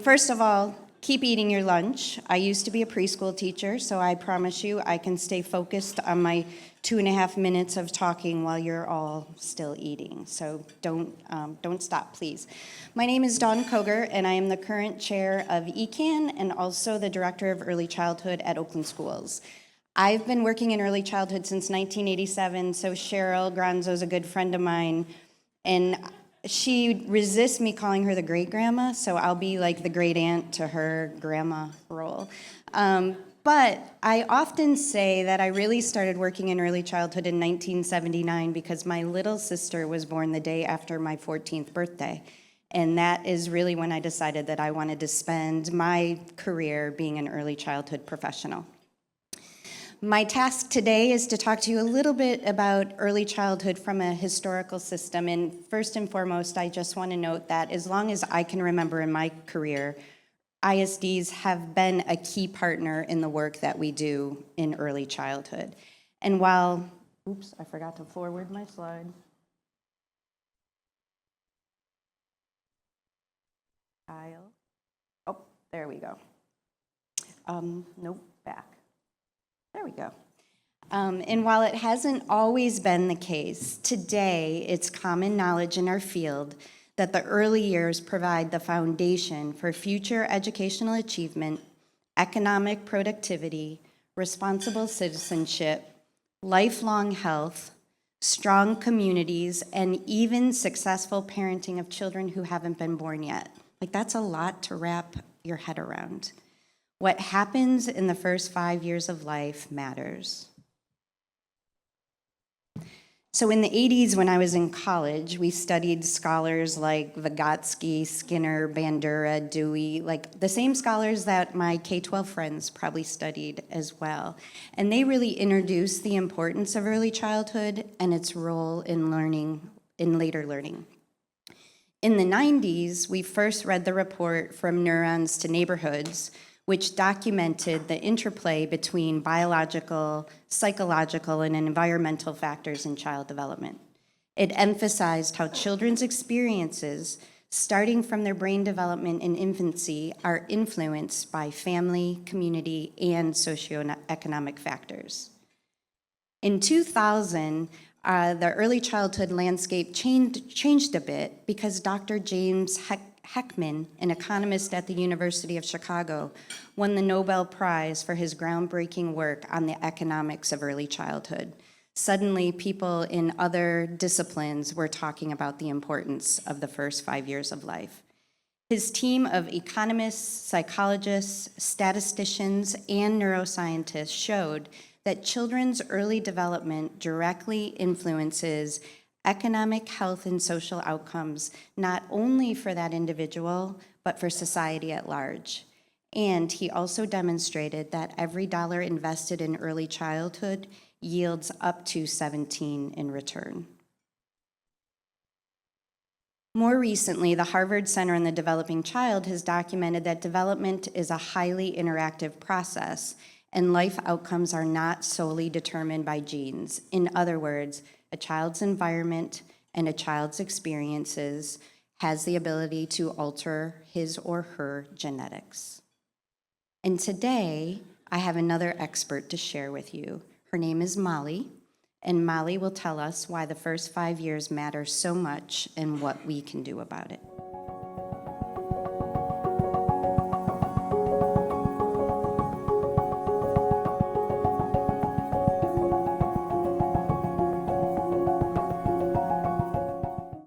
First of all, keep eating your lunch. I used to be a preschool teacher, so I promise you I can stay focused on my 2.5 minutes of talking while you're all still eating. So don't stop, please. My name is Dawn Koger, and I am the current chair of ECAN and also the director of early childhood at Oakland Schools. I've been working in early childhood since 1987, so Cheryl Granzo is a good friend of mine, and she resists me calling her the great-grandma, so I'll be like the great-aunt to her grandma role. But I often say that I really started working in early childhood in 1979 because my little sister was born the day after my 14th birthday. And that is really when I decided that I wanted to spend my career being an early childhood professional. My task today is to talk to you a little bit about early childhood from a historical system. And first and foremost, I just want to note that as long as I can remember in my career, ISDs have been a key partner in the work that we do in early childhood. And while, oops, I forgot to forward my slide. Oh, there we go. Nope, back. There we go. And while it hasn't always been the case, today it's common knowledge in our field that the early years provide the foundation for future educational achievement, economic productivity, responsible citizenship, lifelong health, strong communities, and even successful parenting of children who haven't been born yet. Like, that's a lot to wrap your head around. What happens in the first 5 years of life matters. So in the 80s, when I was in college, we studied scholars like Vygotsky, Skinner, Bandura, Dewey, like the same scholars that my K-12 friends probably studied as well. And they really introduced the importance of early childhood and its role in learning, in later learning. In the 90s, we first read the report From Neurons to Neighborhoods, which documented the interplay between biological, psychological, and environmental factors in child development. It emphasized how children's experiences, starting from their brain development in infancy, are influenced by family, community, and socioeconomic factors. In 2000, the early childhood landscape changed a bit because Dr. James Heckman, an economist at the University of Chicago, won the Nobel Prize for his groundbreaking work on the economics of early childhood. Suddenly, people in other disciplines were talking about the importance of the first 5 years of life. His team of economists, psychologists, statisticians, and neuroscientists showed that children's early development directly influences economic, health, and social outcomes, not only for that individual, but for society at large. And he also demonstrated that every dollar invested in early childhood yields up to 17 in return. More recently, the Harvard Center on the Developing Child has documented that development is a highly interactive process, and life outcomes are not solely determined by genes. In other words, a child's environment and a child's experiences has the ability to alter his or her genetics. And today, I have another expert to share with you. Her name is Molly, and Molly will tell us why the first 5 years matter so much and what we can do about it.